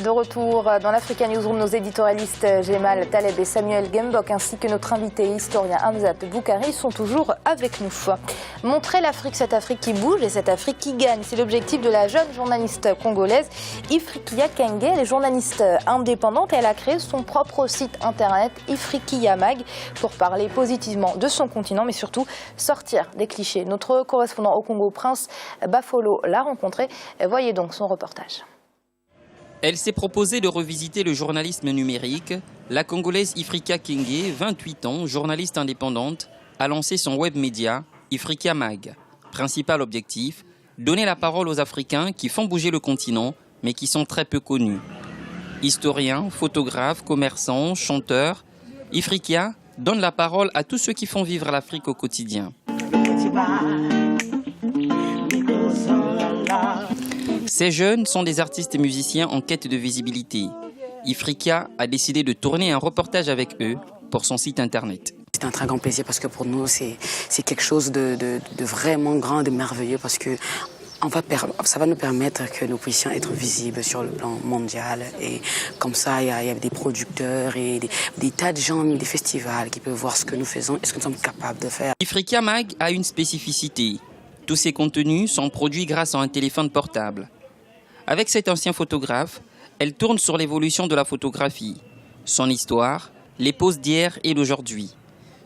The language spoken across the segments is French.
De retour dans l'Africa Newsroom, nos éditorialistes Jemal Taleb et Samuel Gembok ainsi que notre invité historien Hamzat Boukari sont toujours avec nous. Montrer l'Afrique, cette Afrique qui bouge et cette Afrique qui gagne, c'est l'objectif de la jeune journaliste congolaise Ifrikia Kenge. Elle est journaliste indépendante et elle a créé son propre site internet Ifrikia Mag pour parler positivement de son continent mais surtout sortir des clichés. Notre correspondant au Congo, Prince Bafolo, l'a rencontré. Voyez donc son reportage. Elle s'est proposée de revisiter le journalisme numérique. La Congolaise Ifrikia Kenge, 28 ans, journaliste indépendante, a lancé son web média Ifrikia Mag. Principal objectif, donner la parole aux Africains qui font bouger le continent, mais qui sont très peu connus. Historiens, photographes, commerçants, chanteurs, Ifrikia donne la parole à tous ceux qui font vivre l'Afrique au quotidien. Ces jeunes sont des artistes et musiciens en quête de visibilité. Ifrikia a décidé de tourner un reportage avec eux pour son site internet. C'est un très grand plaisir parce que pour nous, c'est quelque chose de vraiment grand, de merveilleux parce que ça va nous permettre que nous puissions être visibles sur le plan mondial. Et comme ça, il y a des producteurs et des tas de gens, des festivals qui peuvent voir ce que nous faisons et ce que nous sommes capables de faire. Ifrikia Mag a une spécificité. Tous ses contenus sont produits grâce à un téléphone portable. Avec cet ancien photographe, elle tourne sur l'évolution de la photographie, son histoire, les poses d'hier et d'aujourd'hui.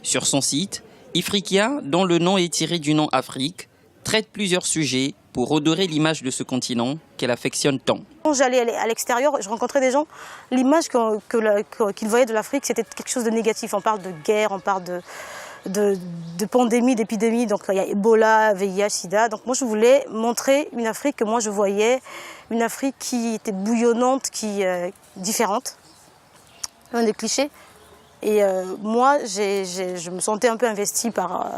Sur son site, Ifrikia, dont le nom est tiré du nom Afrique, traite plusieurs sujets pour redorer l'image de ce continent qu'elle affectionne tant. Quand j'allais à l'extérieur, je rencontrais des gens, l'image qu'ils voyaient de l'Afrique, c'était quelque chose de négatif. On parle de guerre, on parle de pandémie, d'épidémie, donc il y a Ebola, VIH, SIDA. Donc moi je voulais montrer une Afrique que moi je voyais, une Afrique qui était bouillonnante, différente, loin des clichés. Et moi je me sentais un peu investie par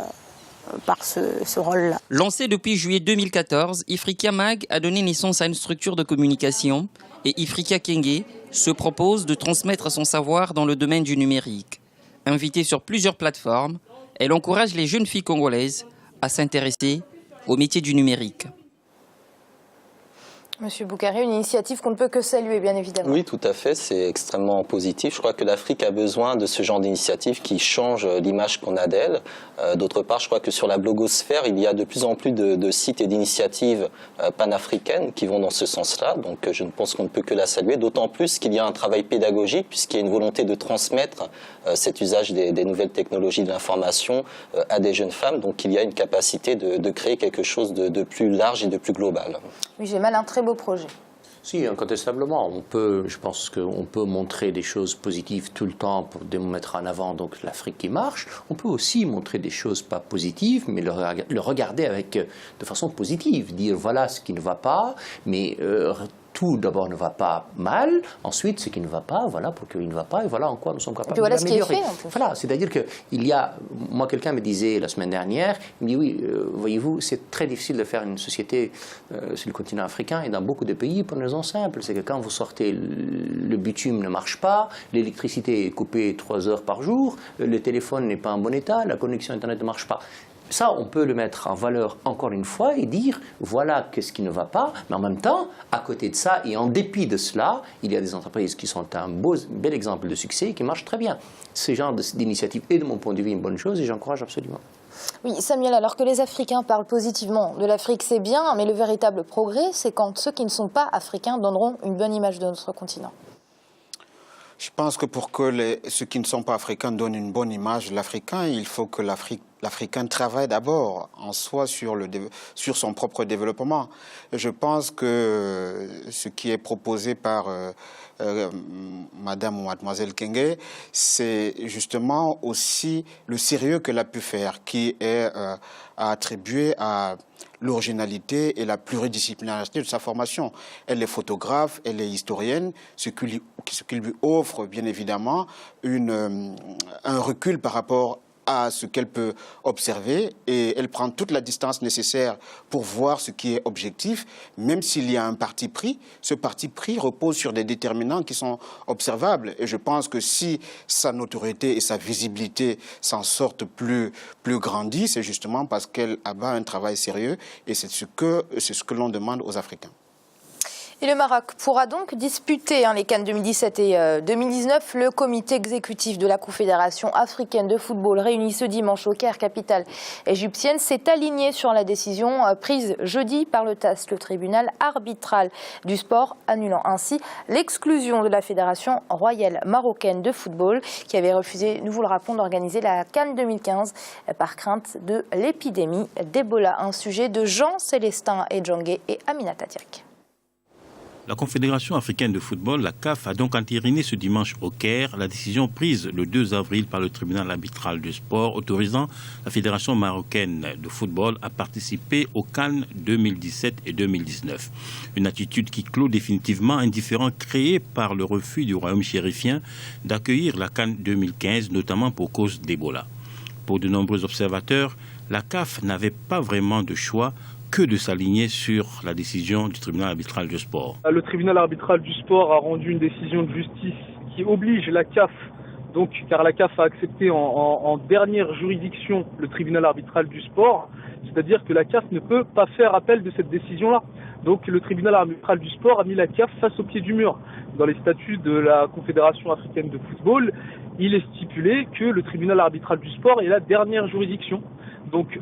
ce rôle-là. Lancé depuis juillet 2014, Ifrikia Mag a donné naissance à une structure de communication et Ifrikia Kenge se propose de transmettre son savoir dans le domaine du numérique. Invitée sur plusieurs plateformes, elle encourage les jeunes filles congolaises à s'intéresser au métier du numérique. Monsieur Boukari, une initiative qu'on ne peut que saluer, bien évidemment. Oui, tout à fait, c'est extrêmement positif. Je crois que l'Afrique a besoin de ce genre d'initiative qui change l'image qu'on a d'elle. D'autre part, je crois que sur la blogosphère, il y a de plus en plus de sites et d'initiatives panafricaines qui vont dans ce sens-là. Donc je pense qu'on ne peut que la saluer, d'autant plus qu'il y a un travail pédagogique, puisqu'il y a une volonté de transmettre cet usage des nouvelles technologies de l'information à des jeunes femmes. Donc il y a une capacité de créer quelque chose de plus large et de plus global. Oui, j'ai mal un très beau projet. Si, incontestablement. Je pense qu'on peut montrer des choses positives tout le temps pour mettre en avant donc l'Afrique qui marche. On peut aussi montrer des choses pas positives, mais le regarder de façon positive. Dire voilà ce qui ne va pas, mais tout d'abord ne va pas mal, ensuite ce qui ne va pas, voilà pourquoi il ne va pas et voilà en quoi nous sommes capables voilà de l'améliorer. Voilà, c'est-à-dire que moi quelqu'un me disait la semaine dernière, il me dit oui, voyez-vous, c'est très difficile de faire une société sur le continent africain et dans beaucoup de pays pour une raison simple, c'est que quand vous sortez, le bitume ne marche pas, l'électricité est coupée 3 heures par jour, le téléphone n'est pas en bon état, la connexion Internet ne marche pas. Ça, on peut le mettre en valeur encore une fois et dire voilà qu'est-ce qui ne va pas, mais en même temps, à côté de ça et en dépit de cela, il y a des entreprises qui sont un bel exemple de succès et qui marchent très bien. Ce genre d'initiative est de mon point de vue une bonne chose et j'encourage absolument. Oui, Samuel, alors que les Africains parlent positivement de l'Afrique, c'est bien, mais le véritable progrès, c'est quand ceux qui ne sont pas africains donneront une bonne image de notre continent. Je pense que pour que ceux qui ne sont pas africains donnent une bonne image de l'Africain, il faut que l'Africain travaille d'abord en soi sur son propre développement. Je pense que ce qui est proposé par Madame ou Mademoiselle Kenge, c'est justement aussi le sérieux qu'elle a pu faire, qui est à attribuer à l'originalité et la pluridisciplinarité de sa formation. Elle est photographe, elle est historienne, ce qui lui offre bien évidemment un recul par rapport à ce qu'elle peut observer et elle prend toute la distance nécessaire pour voir ce qui est objectif, même s'il y a un parti pris. Ce parti pris repose sur des déterminants qui sont observables et je pense que si sa notoriété et sa visibilité s'en sortent plus grandies, c'est justement parce qu'elle abat un travail sérieux et c'est ce que l'on demande aux Africains. Et le Maroc pourra donc disputer les CAN 2017 et 2019. Le comité exécutif de la Confédération africaine de football, réuni ce dimanche au Caire, capitale égyptienne, s'est aligné sur la décision prise jeudi par le TAS, le tribunal arbitral du sport, annulant ainsi l'exclusion de la Fédération royale marocaine de football, qui avait refusé, nous vous le rappelons, d'organiser la CAN 2015 par crainte de l'épidémie d'Ebola. Un sujet de Jean-Célestin Edjangué et Aminata Diak. La Confédération africaine de football, la CAF, a donc entériné ce dimanche au Caire la décision prise le 2 avril par le tribunal arbitral du sport autorisant la Fédération marocaine de football à participer aux CAN 2017 et 2019. Une attitude qui clôt définitivement un différend créé par le refus du royaume chérifien d'accueillir la CAN 2015, notamment pour cause d'Ebola. Pour de nombreux observateurs, la CAF n'avait pas vraiment de choix que de s'aligner sur la décision du tribunal arbitral du sport. Le tribunal arbitral du sport a rendu une décision de justice qui oblige la CAF, car la CAF a accepté en dernière juridiction le tribunal arbitral du sport, c'est-à-dire que la CAF ne peut pas faire appel de cette décision-là. Donc le tribunal arbitral du sport a mis la CAF face au pied du mur. Dans les statuts de la Confédération africaine de football, il est stipulé que le tribunal arbitral du sport est la dernière juridiction. Donc,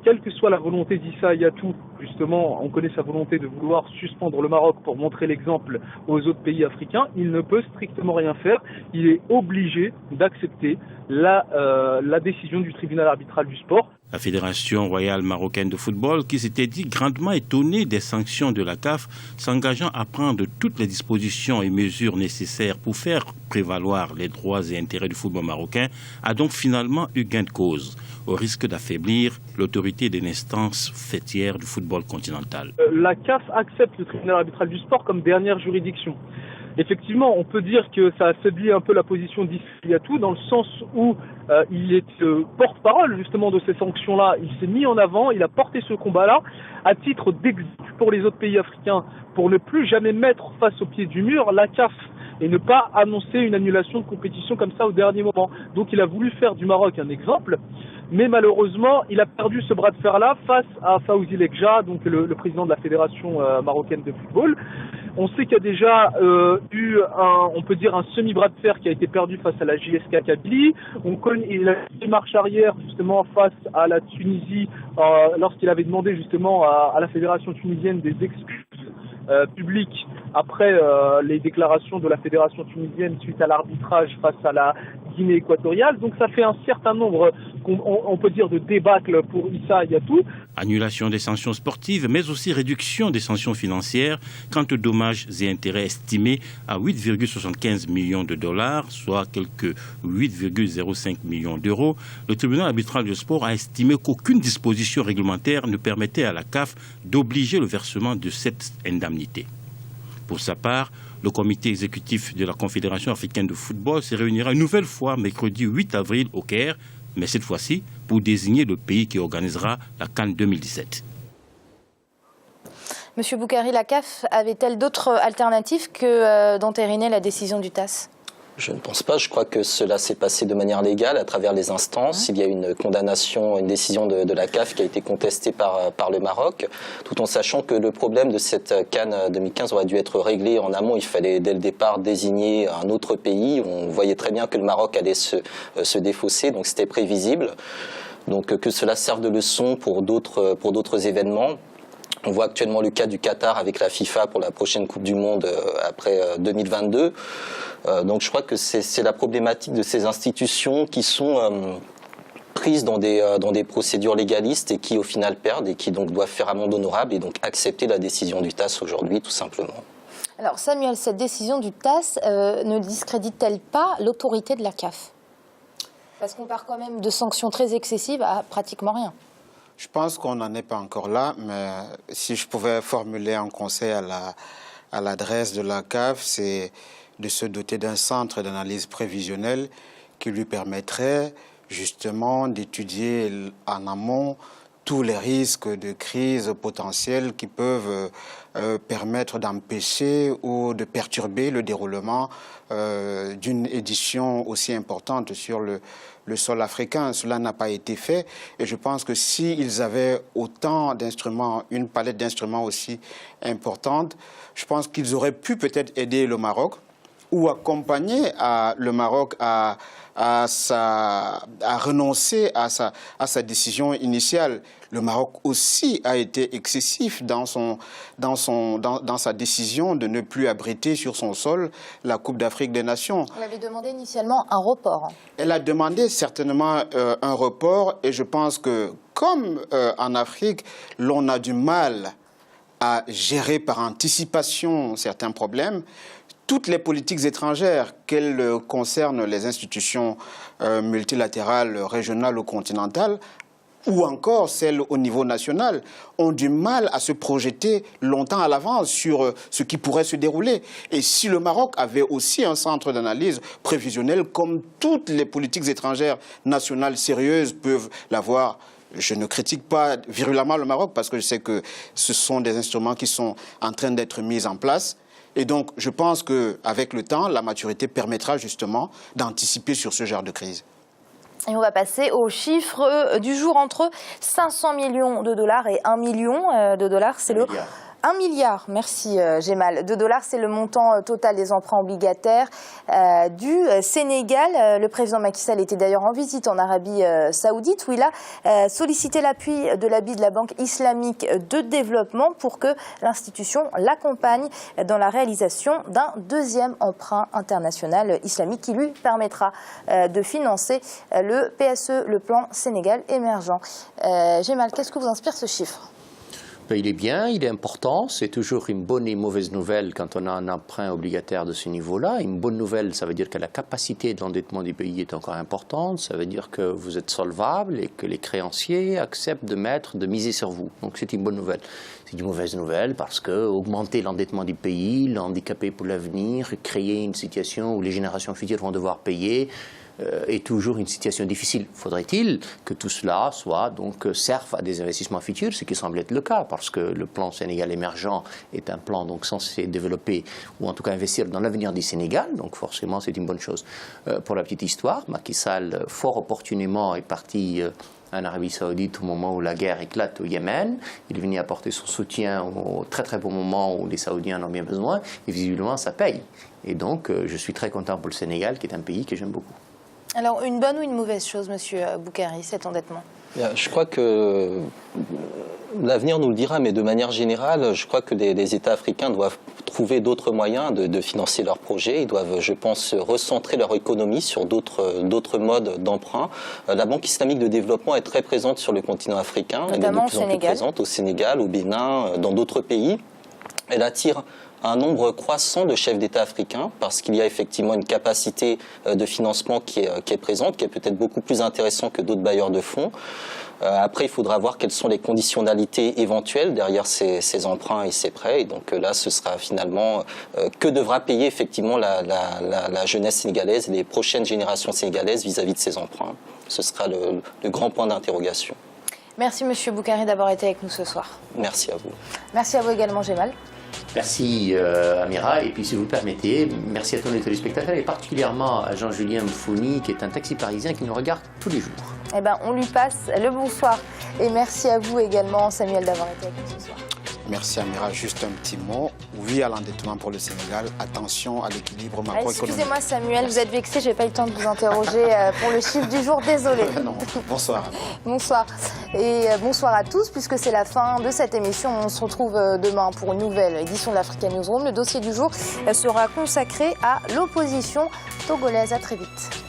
quelle que soit la volonté d'Issa Hayatou, justement, on connaît sa volonté de vouloir suspendre le Maroc pour montrer l'exemple aux autres pays africains, il ne peut strictement rien faire. Il est obligé d'accepter la décision du tribunal arbitral du sport. La Fédération royale marocaine de football, qui s'était dit grandement étonnée des sanctions de la CAF, s'engageant à prendre toutes les dispositions et mesures nécessaires pour faire prévaloir les droits et intérêts du football marocain, a donc finalement eu gain de cause, au risque d'affaiblir l'autorité d'une instance fêtière du football continental. La CAF accepte le tribunal arbitral du sport comme dernière juridiction. Effectivement, on peut dire que ça affaiblit un peu la position d'Issa Hayatou dans le sens où il est porte-parole justement de ces sanctions-là. Il s'est mis en avant, il a porté ce combat-là à titre d'exemple pour les autres pays africains, pour ne plus jamais mettre face au pied du mur la CAF et ne pas annoncer une annulation de compétition comme ça au dernier moment. Donc il a voulu faire du Maroc un exemple, mais malheureusement il a perdu ce bras de fer-là face à Fawzi Lekja, donc le président de la Fédération marocaine de football. On sait qu'il y a déjà eu on peut dire un semi-bras de fer qui a été perdu face à la JSK Kabylie. Il a fait marche arrière justement face à la Tunisie lorsqu'il avait demandé justement à la Fédération tunisienne des excuses publiques après les déclarations de la Fédération tunisienne suite à l'arbitrage face à la Guinée équatoriale. Donc ça fait un certain nombre, on peut dire, de débâcles pour Issa Hayatou. Annulation des sanctions sportives, mais aussi réduction des sanctions financières quant aux dommages et intérêts estimés à 8,75 millions de dollars, soit quelques 8,05 millions d'euros. Le tribunal arbitral du sport a estimé qu'aucune disposition réglementaire ne permettait à la CAF d'obliger le versement de cette indemnité. Pour sa part, le comité exécutif de la Confédération africaine de football se réunira une nouvelle fois mercredi 8 avril au Caire, mais cette fois-ci pour désigner le pays qui organisera la CAN 2017. Monsieur Boukari, la CAF avait-elle d'autres alternatives que d'entériner la décision du TAS ? Je ne pense pas. Je crois que cela s'est passé de manière légale à travers les instances. Il y a une condamnation, une décision de la CAF qui a été contestée par le Maroc, tout en sachant que le problème de cette CAN 2015 aurait dû être réglé en amont. Il fallait dès le départ désigner un autre pays. On voyait très bien que le Maroc allait se défausser, donc c'était prévisible. Donc que cela serve de leçon pour d'autres événements. On voit actuellement le cas du Qatar avec la FIFA pour la prochaine Coupe du Monde après 2022. Donc je crois que c'est la problématique de ces institutions qui sont prises dans des procédures légalistes et qui au final perdent et qui donc doivent faire amende honorable et donc accepter la décision du TAS aujourd'hui tout simplement. Alors Samuel, cette décision du TAS ne discrédite-t-elle pas l'autorité de la CAF ? Parce qu'on part quand même de sanctions très excessives à pratiquement rien. Je pense qu'on n'en est pas encore là, mais si je pouvais formuler un conseil à l'adresse de la CAF, c'est de se doter d'un centre d'analyse prévisionnelle qui lui permettrait justement d'étudier en amont tous les risques de crise potentiels qui peuvent permettre d'empêcher ou de perturber le déroulement d'une édition aussi importante sur le sol africain. Cela n'a pas été fait et je pense que s'ils avaient autant d'instruments, une palette d'instruments aussi importante, je pense qu'ils auraient pu peut-être aider le Maroc ou accompagner le Maroc à renoncer à sa décision initiale. Le Maroc aussi a été excessif dans sa décision de ne plus abriter sur son sol la Coupe d'Afrique des Nations. Elle avait demandé initialement un report. Elle a demandé certainement un report et je pense que comme en Afrique, l'on a du mal à gérer par anticipation certains problèmes, toutes les politiques étrangères, qu'elles concernent les institutions multilatérales, régionales ou continentales, ou encore celles au niveau national, ont du mal à se projeter longtemps à l'avance sur ce qui pourrait se dérouler. Et si le Maroc avait aussi un centre d'analyse prévisionnel, comme toutes les politiques étrangères nationales sérieuses peuvent l'avoir, je ne critique pas virulemment le Maroc parce que je sais que ce sont des instruments qui sont en train d'être mis en place. Et donc, je pense qu'avec le temps, la maturité permettra d'anticiper sur ce genre de crise. Et on va passer aux chiffres du jour entre 500 millions de dollars et 1 million de dollars. C'est le 1 milliard, merci Gémal, de dollars, c'est le montant total des emprunts obligataires du Sénégal. Le président Macky Sall était d'ailleurs en visite en Arabie Saoudite où il a sollicité l'appui de la BID, de la Banque islamique de développement, pour que l'institution l'accompagne dans la réalisation d'un deuxième emprunt international islamique qui lui permettra de financer le PSE, le plan Sénégal émergent. Gémal, qu'est-ce que vous inspire ce chiffre ? Il est bien, il est important. C'est toujours une bonne et une mauvaise nouvelle quand on a un emprunt obligataire de ce niveau-là. Une bonne nouvelle, ça veut dire que la capacité de l'endettement du pays est encore importante. Ça veut dire que vous êtes solvable et que les créanciers acceptent de miser sur vous. Donc c'est une bonne nouvelle. C'est une mauvaise nouvelle parce que augmenter l'endettement du pays, l'handicaper pour l'avenir, créer une situation où les générations futures vont devoir payer, est toujours une situation difficile. Faudrait-il que tout cela serve à des investissements futurs, ce qui semble être le cas, parce que le plan Sénégal émergent est un plan donc censé développer, ou en tout cas investir dans l'avenir du Sénégal, donc forcément c'est une bonne chose. Pour la petite histoire, Macky Sall, fort opportunément, est parti en Arabie Saoudite au moment où la guerre éclate au Yémen. Il est venu apporter son soutien au très très bon moment où les Saoudiens en ont bien besoin, et visiblement ça paye. Et donc je suis très content pour le Sénégal, qui est un pays que j'aime beaucoup. Alors, une bonne ou une mauvaise chose, Monsieur Boukari, cet endettement ? Je crois que l'avenir nous le dira, mais de manière générale, je crois que les États africains doivent trouver d'autres moyens de financer leurs projets. Ils doivent, je pense, recentrer leur économie sur d'autres modes d'emprunt. La Banque islamique de développement est très présente sur le continent africain. Notamment elle est de plus en plus présente au Sénégal, au Bénin, dans d'autres pays. Elle attire un nombre croissant de chefs d'État africains parce qu'il y a effectivement une capacité de financement qui est présente, qui est peut-être beaucoup plus intéressante que d'autres bailleurs de fonds. Après, il faudra voir quelles sont les conditionnalités éventuelles derrière ces emprunts et ces prêts. Et donc là, ce sera finalement que devra payer effectivement la jeunesse sénégalaise et les prochaines générations sénégalaises vis-à-vis de ces emprunts. Ce sera le grand point d'interrogation. Merci Monsieur Boukari d'avoir été avec nous ce soir. Merci à vous. Merci à vous également, Gémal. Merci Amira, et puis si vous le permettez, merci à tous les téléspectateurs et particulièrement à Jean-Julien Mfouni qui est un taxi parisien qui nous regarde tous les jours. Eh bien, on lui passe le bonsoir et merci à vous également, Samuel, d'avoir été avec nous ce soir. Merci Amira, juste un petit mot. Oui à l'endettement pour le Sénégal, attention à l'équilibre macroéconomique. Excusez-moi Samuel, vous êtes vexé, je n'ai pas eu le temps de vous interroger pour le chiffre du jour, désolé. Non, bonsoir. Bonsoir. Et bonsoir à tous, puisque c'est la fin de cette émission. On se retrouve demain pour une nouvelle édition de l'Africa Newsroom. Le dossier du jour sera consacré à l'opposition togolaise. À très vite.